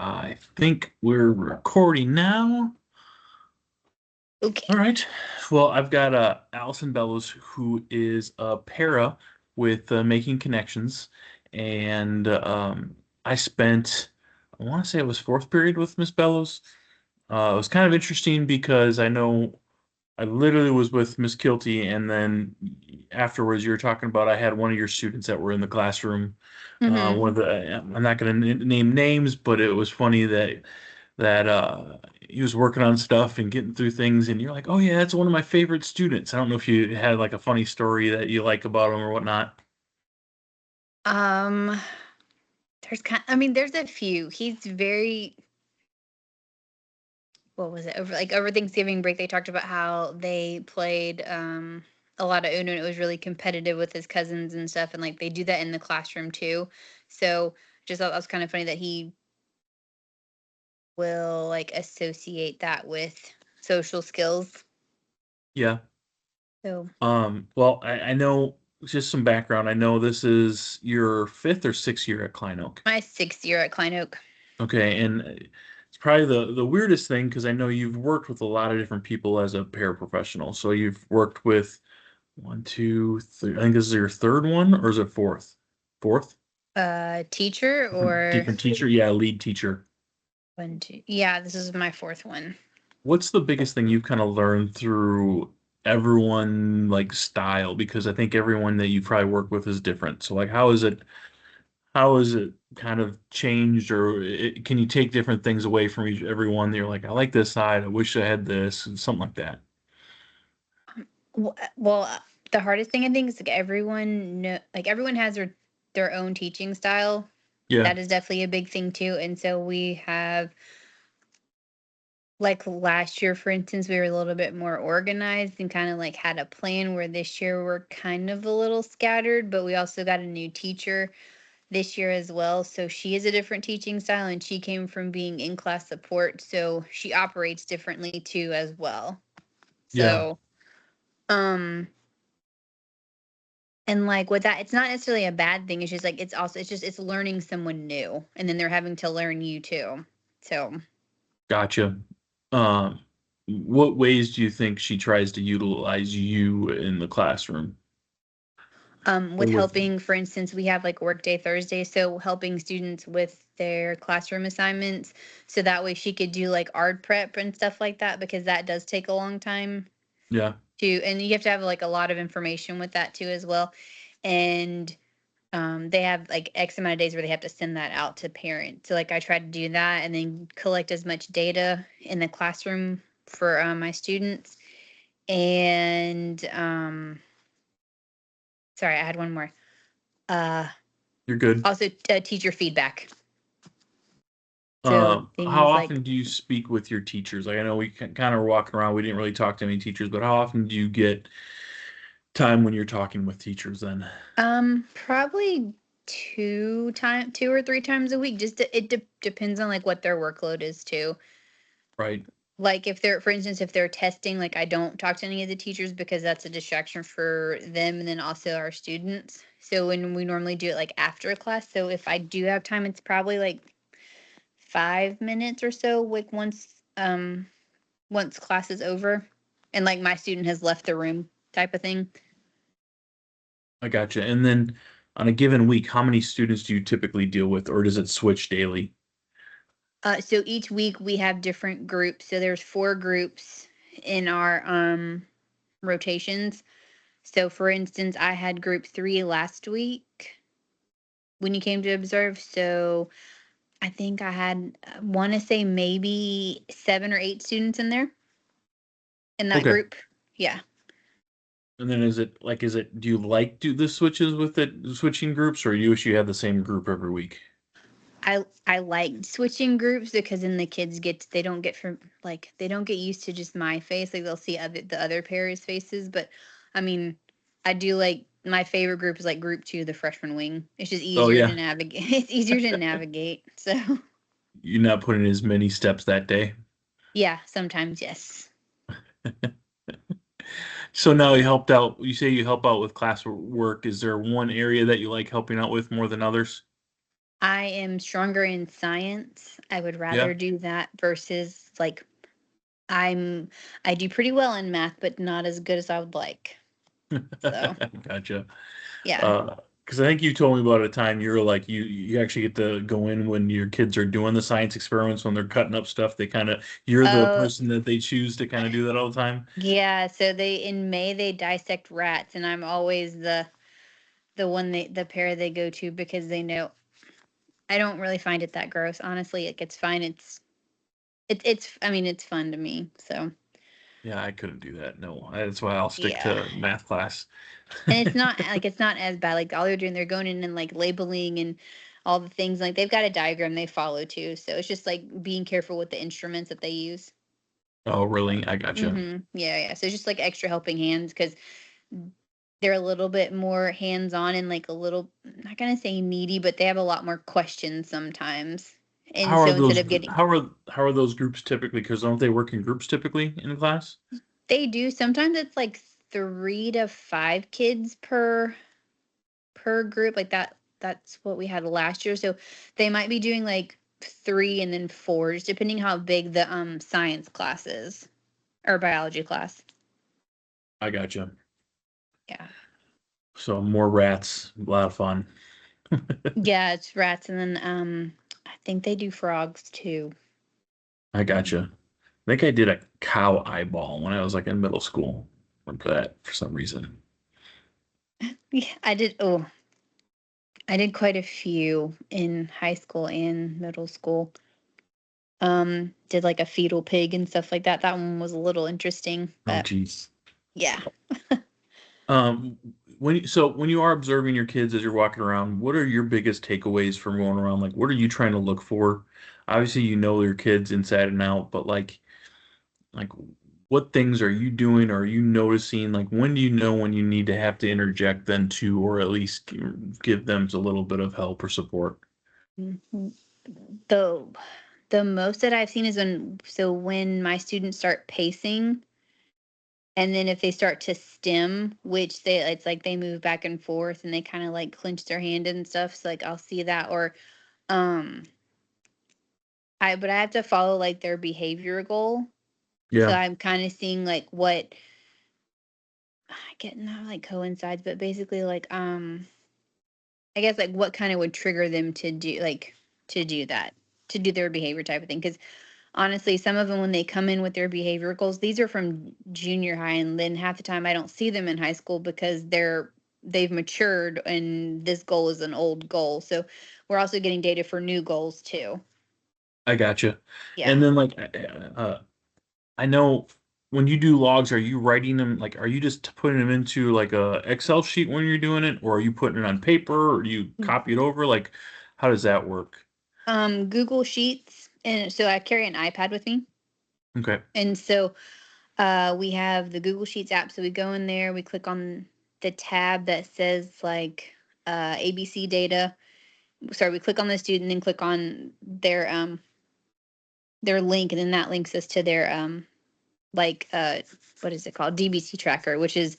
I think we're recording now. All Okay. right. Well, I've got Allison Bellows, who is a para with Making Connections, and I spent, I want to say it was fourth period with Miss Bellows. It was kind of interesting because I know I literally was with Miss Kilty, and then afterwards you were talking about I had one of your students that were in the classroom. Mm-hmm. One of the I'm not going to name names, but it was funny that he was working on stuff and getting through things, and you're like, oh yeah, that's one of my favorite students. I don't know if you had like a funny story that you like about him or whatnot. Um, there's a few. He's very, what was it? Over Thanksgiving break, they talked about how they played a lot of Uno and it was really competitive with his cousins and stuff, and like they do that in the classroom too. So just thought that was kind of funny that he will like associate that with social skills. Yeah. So Well, I know just some background. I know this is your fifth or sixth year at Klein Oak. my sixth year at Klein Oak. Okay, and it's probably the weirdest thing because I know you've worked with a lot of different people as a paraprofessional. So you've worked with one, two, three. I think this is your third one, or is it fourth? Fourth? Teacher or Different teacher? Yeah, lead teacher. one, two. Yeah, this is my fourth one. What's the biggest thing you've kind of learned through everyone like style? Because I think everyone that you probably work with is different. So like, how is it kind of changed, or can you take different things away from everyone that you're like, I like this side, I wish I had this, and something like that. Well, the hardest thing I think is like everyone has their own teaching style. Yeah, That is definitely a big thing too. And so we have like last year, for instance, we were a little bit more organized and kind of like had a plan where this year we're kind of a little scattered, but we also got a new teacher this year as well. So she is a different teaching style and she came from being in class support. So she operates differently too as well. yeah, So, um, and like with that, it's not necessarily a bad thing. It's just like it's learning someone new, and then they're having to learn you too. So, gotcha. Um, what ways do you think she tries to utilize you in the classroom? with Or with, helping, for instance, we have like workday Thursday, so helping students with their classroom assignments, so that way she could do like art prep and stuff like that because that does take a long time yeah, to, and you have to have like a lot of information with that too as well, and they have like X amount of days where they have to send that out to parents. So like I try to do that and then collect as much data in the classroom for my students. And sorry, I had one more. Uh, you're good. Also, teacher feedback. So How things like often do you speak with your teachers? Like I know we kind of were walking around, we didn't really talk to any teachers, but how often do you get time when you're talking with teachers then? probably two or three times a week. Depends on like what their workload is too. Right. Like if they're, for instance, if they're testing, like I don't talk to any of the teachers because that's a distraction for them and then also our students. So when we normally do it like after a class, so if I do have time, it's probably like 5 minutes or so, like once class is over and like my student has left the room type of thing. I gotcha. And then on a given week, how many students do you typically deal with, or does it switch daily? So each week we have different groups. So there's four groups in our rotations. So for instance, I had group three last week when you came to observe. So I think I had, want to say maybe 7 or 8 students in there in that Okay. group. Yeah. And then do you like do the switches with it, switching groups, or you wish you had the same group every week? I like switching groups because then the kids they don't get from like they don't get used to just my face, like they'll see the other pairs faces, but I mean I do like my favorite group is like group two, the freshman wing. It's just Oh easier to yeah, navigate. It's easier to navigate. So you're not putting in as many steps that day. yeah, sometimes yes. So now you helped out. You say you help out with class work. Is there one area that you like helping out with more than others? I am stronger in science. I would Yeah. rather do that versus like I'm I do pretty well in math, but not as good as I would like. So, Gotcha. yeah. Because I think you told me about a time you were like you actually get to go in when your kids are doing the science experiments when they're cutting up stuff. They kind of you're the Oh, person that they choose to kind of do that all the time. yeah, so they in May they dissect rats and I'm always the one the pair they go to because they know I don't really find it that gross. Honestly, like it's fine. It's I mean, it's fun to me. So, Yeah, I couldn't do that. No, that's why I'll stick yeah. to math class. And it's not like it's not as bad. Like all they're doing, they're going in and like labeling and all the things. Like they've got a diagram they follow too. So it's just like being careful with the instruments that they use. Oh, So, really? I gotcha. yeah, yeah. So it's just like extra helping hands because they're a little bit more hands on and like a little, I'm not gonna say needy, but they have a lot more questions sometimes. And How are so instead those? of getting, How are those groups typically? Because don't they work in groups typically in class? they do sometimes it's like 3 to 5 kids per group, like that's what we had last year. So they might be doing like 3 and then 4, just depending how big the science class is or biology class. I gotcha. Yeah. So more rats, a lot of fun. Yeah, it's rats and then I think they do frogs too. I gotcha. I think I did a cow eyeball when I was like in middle school. Remember that for some reason. Yeah, I did quite a few in high school and middle school. Did like a fetal pig and stuff like that. That one was a little interesting, Oh, but geez. yeah. Um, when you are observing your kids as you're walking around, what are your biggest takeaways from going around? Like, what are you trying to look for? Obviously, you know your kids inside and out, but like what things are you doing or are you noticing? Like, when do you know when you need to have to interject then too, or at least give them a little bit of help or support? Mhm. The the most that I've seen is when my students start pacing and then if they start to stim, which it's like they move back and forth and they kind of like clench their hand and stuff. So like I'll see that or um but I have to follow like their behavior goal. So Yeah, I'm kind of seeing like what I get not like coincides, but basically like I guess like what kind of would trigger them to do to do that, to do their behavior type of thing. Because honestly, some of them when they come in with their behavior goals, these are from junior high, and then half the time I don't see them in high school because they've matured and this goal is an old goal. So we're also getting data for new goals too. I gotcha. Yeah. And then I know when you do logs, are you writing them like are you just putting them into like a Excel sheet when you're doing it, or are you putting it on paper, or do you copy it over? Like, how does that work? Google Sheets, and so I carry an iPad with me, Okay. and so we have the Google Sheets app. So we go in there, we click on the tab that says like ABC data. Sorry, we click on the student, then click on their link, and then that links us to their like what is it called, DBC tracker, which is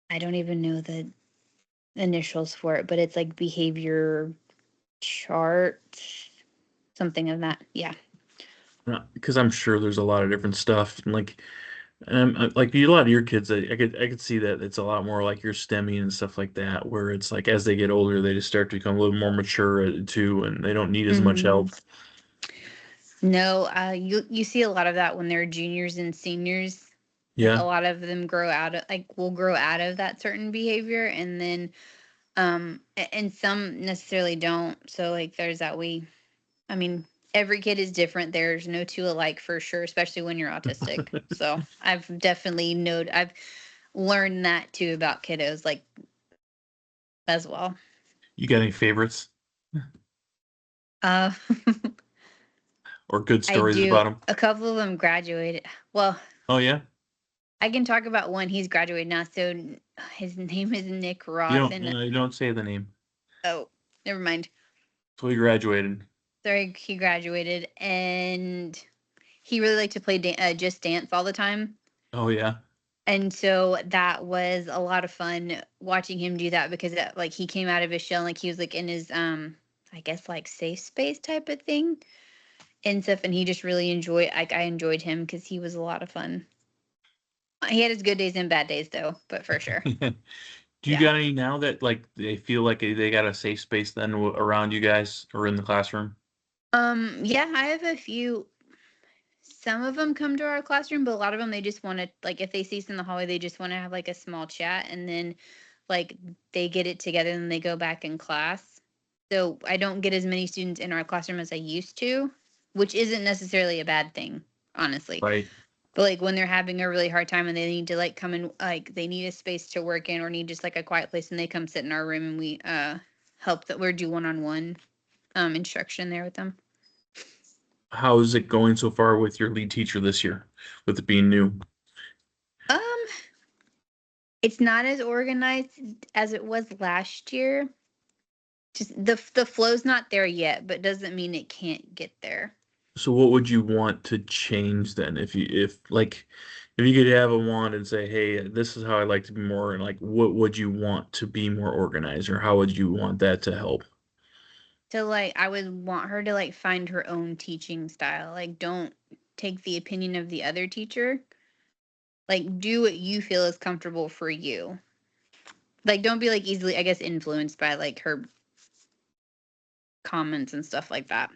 I don't even know the initials for it, but it's like behavior chart, something of that. Yeah. Because I'm sure there's a lot of different stuff, and like a lot of your kids, I could see that it's a lot more like your STEMmy and stuff like that, where it's like as they get older, they just start to become a little more mature too, and they don't need as much Hmm. help. No, you see a lot of that when they're juniors and seniors. Like a Yeah, lot of them grow out of like will grow out of that certain behavior, and then and some necessarily don't. So like there's that we I mean, every kid is different. There's no two alike for sure, especially when you're autistic. So I've learned that too about kiddos, like as well. you got any favorites Uh, or good I stories do. about them? A couple of them graduated. Well, Oh yeah, I can talk about one. He's graduated now. So his name is Nick Ross. And you don't say the name. oh, never mind. So he graduated. Sorry, he graduated, and he really liked to play Just Dance all the time. Oh yeah. And so that was a lot of fun watching him do that because like he came out of his shell, like he was like in his I guess like safe space type of thing and stuff. And he just really enjoyed. Like I enjoyed him because he was a lot of fun. He had his good days and bad days though, but for sure, Do you yeah. got any now that like they feel like they got a safe space then around you guys or in the classroom? Yeah, I have a few. Some of them come to our classroom, but a lot of them they just want to like if they see us in the hallway, they just want to have like a small chat, and then like they get it together and they go back in class. So I don't get as many students in our classroom as I used to, which isn't necessarily a bad thing, honestly. Right. But like when they're having a really hard time and they need to like come in, like they need a space to work in or need just like a quiet place, and they come sit in our room and we help that we're do one-on-one instruction there with them. How's it going so far with your lead teacher this year, with it being new? Um, it's not as organized as it was last year. Just the flow's not there yet, but doesn't mean it can't get there. So what would you want to change then if you could have a wand and say, "Hey, this is how I like to be more," and like what would you want to be more organized or how would you want that to help? So like I would want her to like find her own teaching style. Like don't take the opinion of the other teacher. Like do what you feel is comfortable for you. Like don't be like easily I guess influenced by like her comments and stuff like that.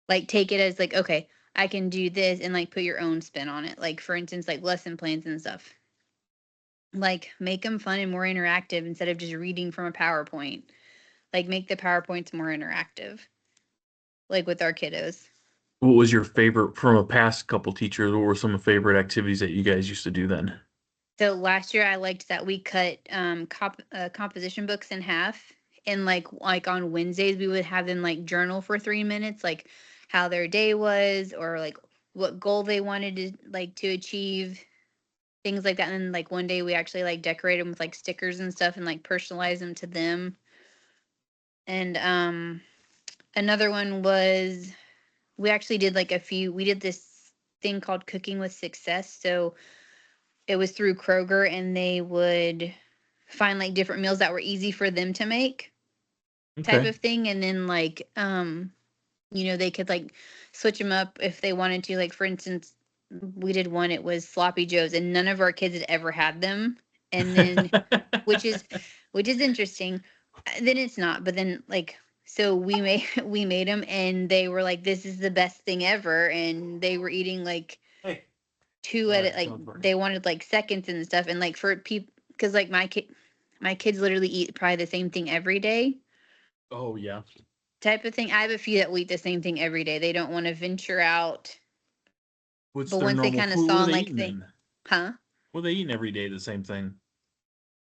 Like take it as like okay, I can do this and like put your own spin on it. Like for instance like lesson plans and stuff. Like make them fun and more interactive instead of just reading from a PowerPoint. Like make the PowerPoints more interactive. Like with our kiddos. What was your favorite from a past couple teachers? What were some favorite activities that you guys used to do then? So last year I liked that we cut composition books in half, and like on Wednesdays we would have them like journal for 3 minutes, like how their day was or like what goal they wanted to like to achieve, things like that. And then like one day we actually like decorated them with like stickers and stuff and like personalize them to them. And another one was we actually did like a few. We did this thing called Cooking with Success. So it was through Kroger, and they would find like different meals that were easy for them to make type Okay. of thing, and then like they could like switch them up if they wanted to. Like for instance, we did one, it was sloppy joes, and none of our kids had ever had them. And then which is which is interesting. Then it's not, but then like so we made we made them and they were like this is the best thing ever, and they were eating like Hey, two at sorry, it, like someone's working. they wanted like seconds and stuff, and like for people because like my kids literally eat probably the same thing every day Oh yeah. type of thing. I have a few that will eat the same thing every day. They don't want to venture out, What's but their once they normal kind of food? What saw are and they like eating they then? huh. What are they eating every day? The same thing.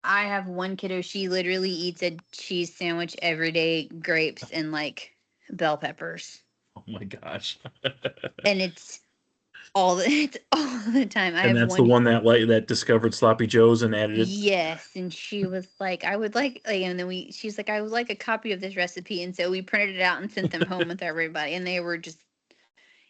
I have one kiddo, she literally eats a cheese sandwich every day, grapes and like bell peppers, Oh my gosh. and it's all the time. I And have that's the one. one that discovered sloppy joes and added it. Yes, and she was like, "I would like," and then she's like, "I would like a copy of this recipe," and so we printed it out and sent them home with everybody, and they were just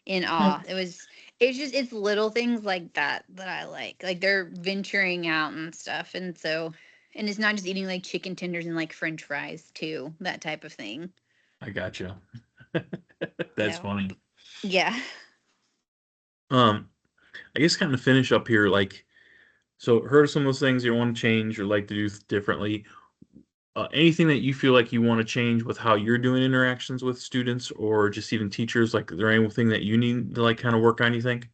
in awe. It's little things like that that I like they're venturing out and stuff, and so, and it's not just eating like chicken tenders and like French fries too, that type of thing. I gotcha. That's So funny. yeah. Um, I guess kind of finish up here, like, so heard of some of those things you want to change or like to do differently. Anything that you feel like you want to change with how you're doing interactions with students or just even teachers, like, is there anything that you need to like kind of work on, you think?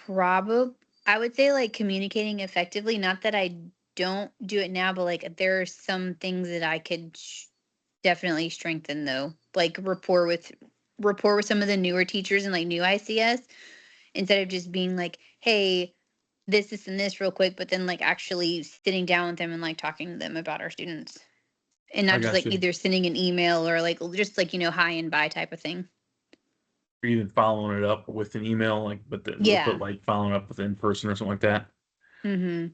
Probably I would say like communicating effectively. Not that I don't do it now, but like there are some things that I could definitely strengthen though. Like rapport with some of the newer teachers and like new ICS, instead of just being like, hey, this and this real quick, but then like actually sitting down with them and like talking to them about our students. And I not just got like you. either sending an email or like just like, hi and bye type of thing. Or even following it up with an email, like, but Yeah. like following up with in person or something like that. Mm-hmm.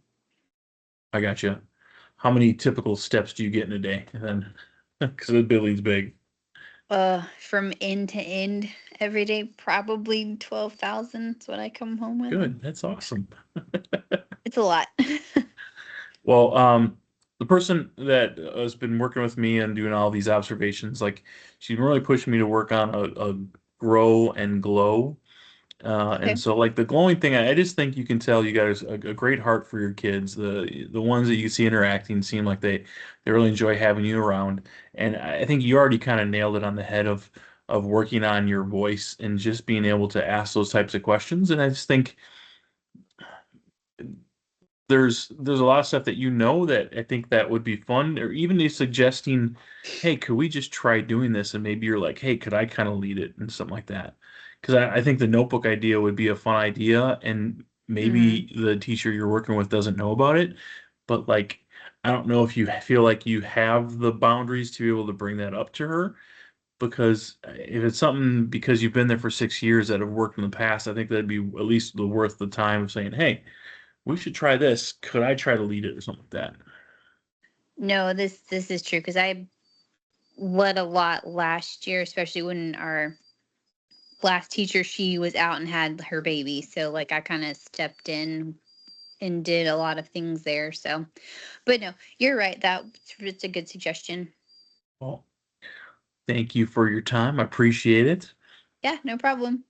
I got you. How many typical steps do you get in a day? And then, because the building's big. From end to end every day, probably 12,000 is what I come home with. Good. That's awesome. It's a lot. Well, the person that has been working with me and doing all these observations, like she's really pushed me to work on a grow and glow. And Okay. so like the glowing thing, I just think you can tell you got a great heart for your kids. The ones that you see interacting seem like they really enjoy having you around. And I think you already kind of nailed it on the head of working on your voice and just being able to ask those types of questions. And I just think there's a lot of stuff that you know that I think that would be fun, or even you suggesting, hey, could we just try doing this? And maybe you're like, hey, could I kind of lead it and something like that? Because I think the notebook idea would be a fun idea, and Mhm. maybe the teacher you're working with doesn't know about it, but like, I don't know if you feel like you have the boundaries to be able to bring that up to her. Because if it's something because you've been there for 6 years that have worked in the past, I think that'd be at least the worth the time of saying, hey, we should try this. Could I try to lead it or something like that? No, this is true because I led a lot last year, especially when our last teacher, she was out and had her baby. So like I kind of stepped in and did a lot of things there. So, but no, you're right. It's a good suggestion. Well, thank you for your time. I appreciate it. Yeah, no problem.